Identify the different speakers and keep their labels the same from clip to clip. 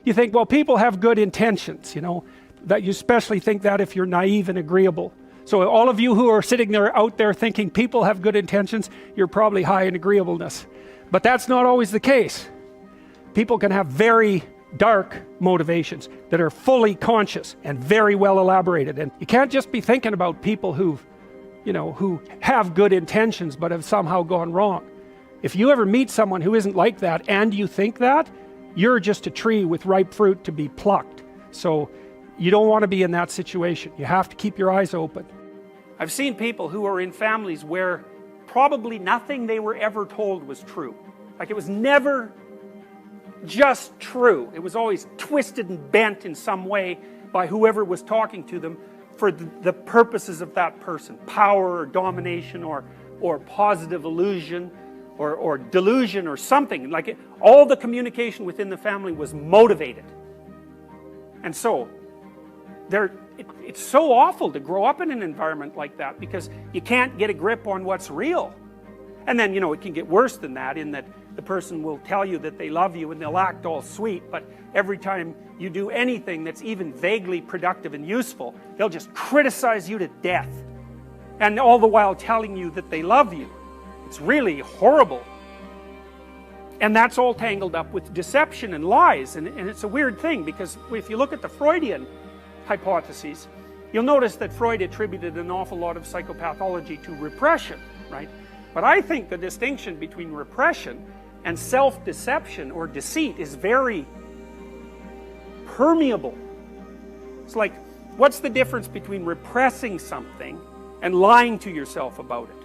Speaker 1: You think, well, people have good intentions, that you especially think that if you're naive and agreeable. So all of you who are sitting there out there thinking people have good intentions, you're probably high in agreeableness. But that's not always the case. People can have very dark motivations that are fully conscious and very well elaborated. And you can't just be thinking about people who have good intentions but have somehow gone wrong. If you ever meet someone who isn't like that and you think that, you're just a tree with ripe fruit to be plucked. So you don't want to be in that situation. You have to keep your eyes open. I've seen people who are in families where probably nothing they were ever told was true. Like it was never just true. It was always twisted and bent in some way by whoever was talking to them for the purposes of that person. Power or domination or positive illusion or delusion or something. Like all the communication within the family was motivated. And so it's so awful to grow up in an environment like that because you can't get a grip on what's real. And then, it can get worse than that in that the person will tell you that they love you and they'll act all sweet, but every time you do anything that's even vaguely productive and useful, they'll just criticize you to death. And all the while telling you that they love you. It's really horrible. And that's all tangled up with deception and lies. And it's a weird thing because if you look at the Freudian hypotheses, you'll notice that Freud attributed an awful lot of psychopathology to repression, right? But I think the distinction between repression and self-deception or deceit is very permeable. It's like, what's the difference between repressing something and lying to yourself about it?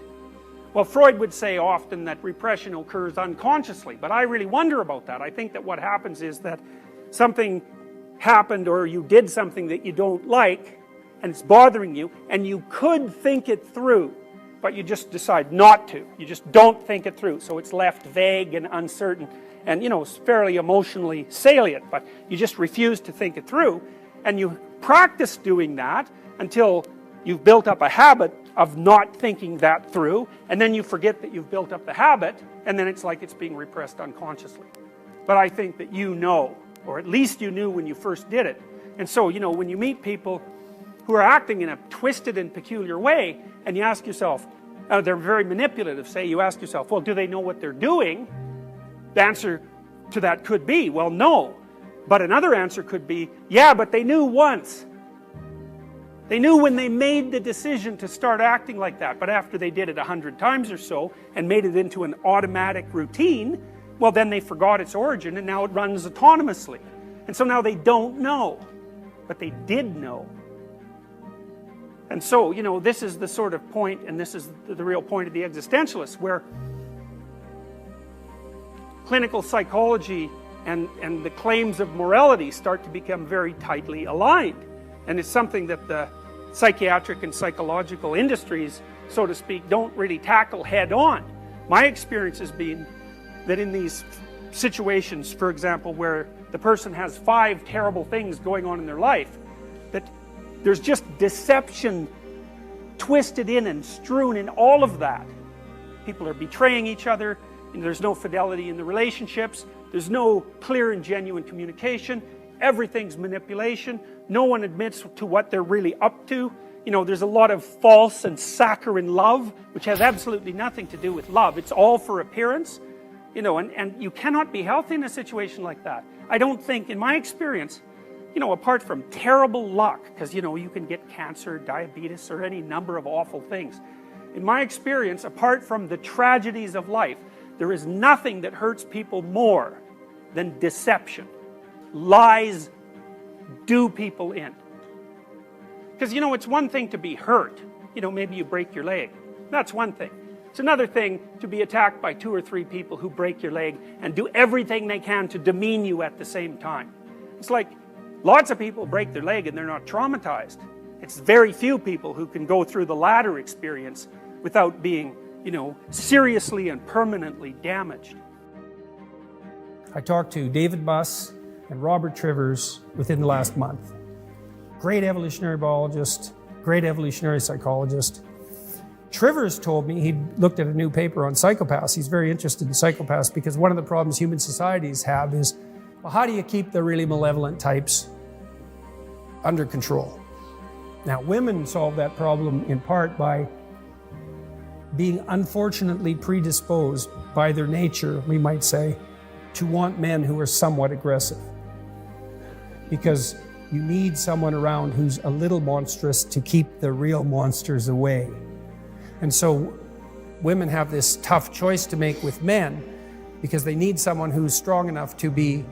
Speaker 1: Well, Freud would say often that repression occurs unconsciously, but I really wonder about that. I think that what happens is that something happened or you did something that you don't like and it's bothering you and you could think it through, but you just decide not to. You just don't think it through, so it's left vague and uncertain and it's fairly emotionally salient, but you just refuse to think it through, and you practice doing that until you've built up a habit of not thinking that through, and then you forget that you've built up the habit, and then it's like it's being repressed unconsciously. But I think that or at least you knew when you first did it. And so, when you meet people who are acting in a twisted and peculiar way, and you ask yourself, they're very manipulative, say, you ask yourself, well, do they know what they're doing? The answer to that could be, well, no. But another answer could be, yeah, but they knew once. They knew when they made the decision to start acting like that, but after they did it 100 times or so, and made it into an automatic routine, well, then they forgot its origin, and now it runs autonomously. And so now they don't know, but they did know. And so, this is the sort of point, and this is the real point of the existentialists, where clinical psychology and the claims of morality start to become very tightly aligned. And it's something that the psychiatric and psychological industries, so to speak, don't really tackle head on. My experience has been that in these situations, for example, where the person has 5 terrible things going on in their life, that there's just deception twisted in and strewn in all of that. People are betraying each other, and there's no fidelity in the relationships, there's no clear and genuine communication, everything's manipulation, no one admits to what they're really up to. There's a lot of false and saccharine love, which has absolutely nothing to do with love. It's all for appearance, and you cannot be healthy in a situation like that. I don't think, in my experience, apart from terrible luck, because, you can get cancer, diabetes, or any number of awful things. In my experience, apart from the tragedies of life, there is nothing that hurts people more than deception. Lies do people in. Because, it's one thing to be hurt. Maybe you break your leg. That's one thing. It's another thing to be attacked by 2 or 3 people who break your leg and do everything they can to demean you at the same time. It's like lots of people break their leg and they're not traumatized. It's very few people who can go through the latter experience without being, seriously and permanently damaged. I talked to David Buss and Robert Trivers within the last month. Great evolutionary biologist, great evolutionary psychologist. Trivers told me he looked at a new paper on psychopaths. He's very interested in psychopaths because one of the problems human societies have is Well, how do you keep the really malevolent types under control? Now, women solve that problem in part by being unfortunately predisposed by their nature, we might say, to want men who are somewhat aggressive. Because you need someone around who's a little monstrous to keep the real monsters away. And so women have this tough choice to make with men because they need someone who's strong enough to be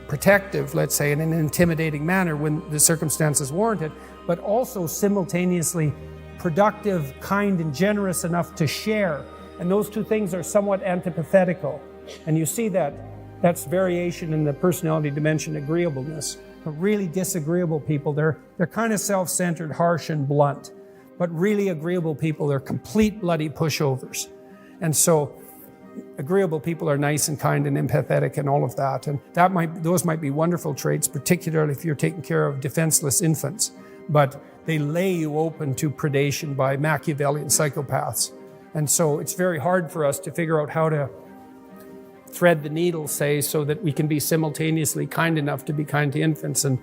Speaker 1: protective, let's say, in an intimidating manner when the circumstances warrant it, but also simultaneously productive, kind, and generous enough to share. And those two things are somewhat antithetical. And you see that's variation in the personality dimension, agreeableness. But really disagreeable people, they're kind of self-centered, harsh, and blunt. But really agreeable people, they're complete bloody pushovers. And so agreeable people are nice and kind and empathetic and all of that. And those might be wonderful traits, particularly if you're taking care of defenseless infants. But they lay you open to predation by Machiavellian psychopaths. And so it's very hard for us to figure out how to thread the needle, say, so that we can be simultaneously kind enough to be kind to infants and,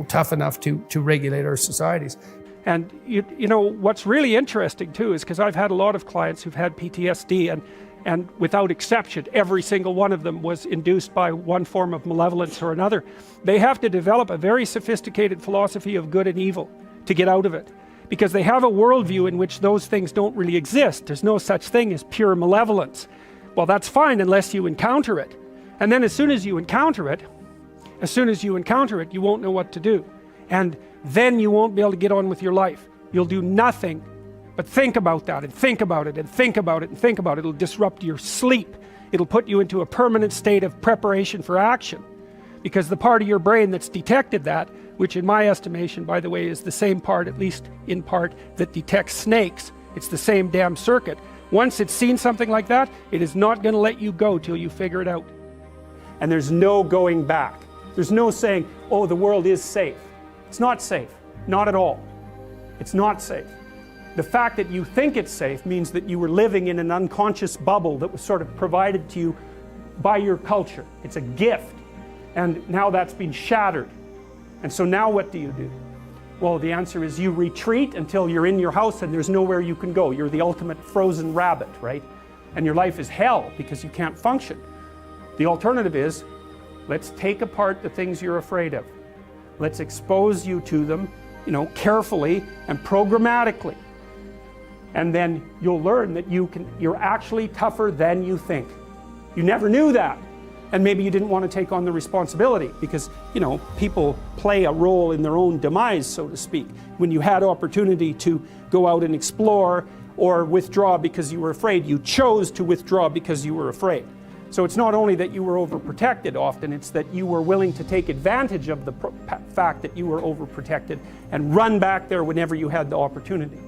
Speaker 1: tough enough to regulate our societies. And you know what's really interesting too is because I've had a lot of clients who've had PTSD and without exception, every single one of them was induced by one form of malevolence or another. They have to develop a very sophisticated philosophy of good and evil to get out of it, because they have a worldview in which those things don't really exist. There's no such thing as pure malevolence. Well, that's fine unless you encounter it. And then as soon as you encounter it, you won't know what to do. And then you won't be able to get on with your life. You'll do nothing but think about that and think about it and think about it and think about it. It'll disrupt your sleep. It'll put you into a permanent state of preparation for action. Because the part of your brain that's detected that, which in my estimation, by the way, is the same part, at least in part, that detects snakes. It's the same damn circuit. Once it's seen something like that, it is not going to let you go till you figure it out. And there's no going back. There's no saying, oh, the world is safe. It's not safe. Not at all. It's not safe. The fact that you think it's safe means that you were living in an unconscious bubble that was sort of provided to you by your culture. It's a gift. And now that's been shattered. And so now what do? Well, the answer is you retreat until you're in your house and there's nowhere you can go. You're the ultimate frozen rabbit, right? And your life is hell because you can't function. The alternative is, let's take apart the things you're afraid of. Let's expose you to them, carefully and programmatically. And then you'll learn that you're actually tougher than you think. You never knew that. And maybe you didn't want to take on the responsibility because, people play a role in their own demise, so to speak. When you had opportunity to go out and explore or withdraw because you were afraid, you chose to withdraw because you were afraid. So it's not only that you were overprotected often, it's that you were willing to take advantage of the fact that you were overprotected and run back there whenever you had the opportunity.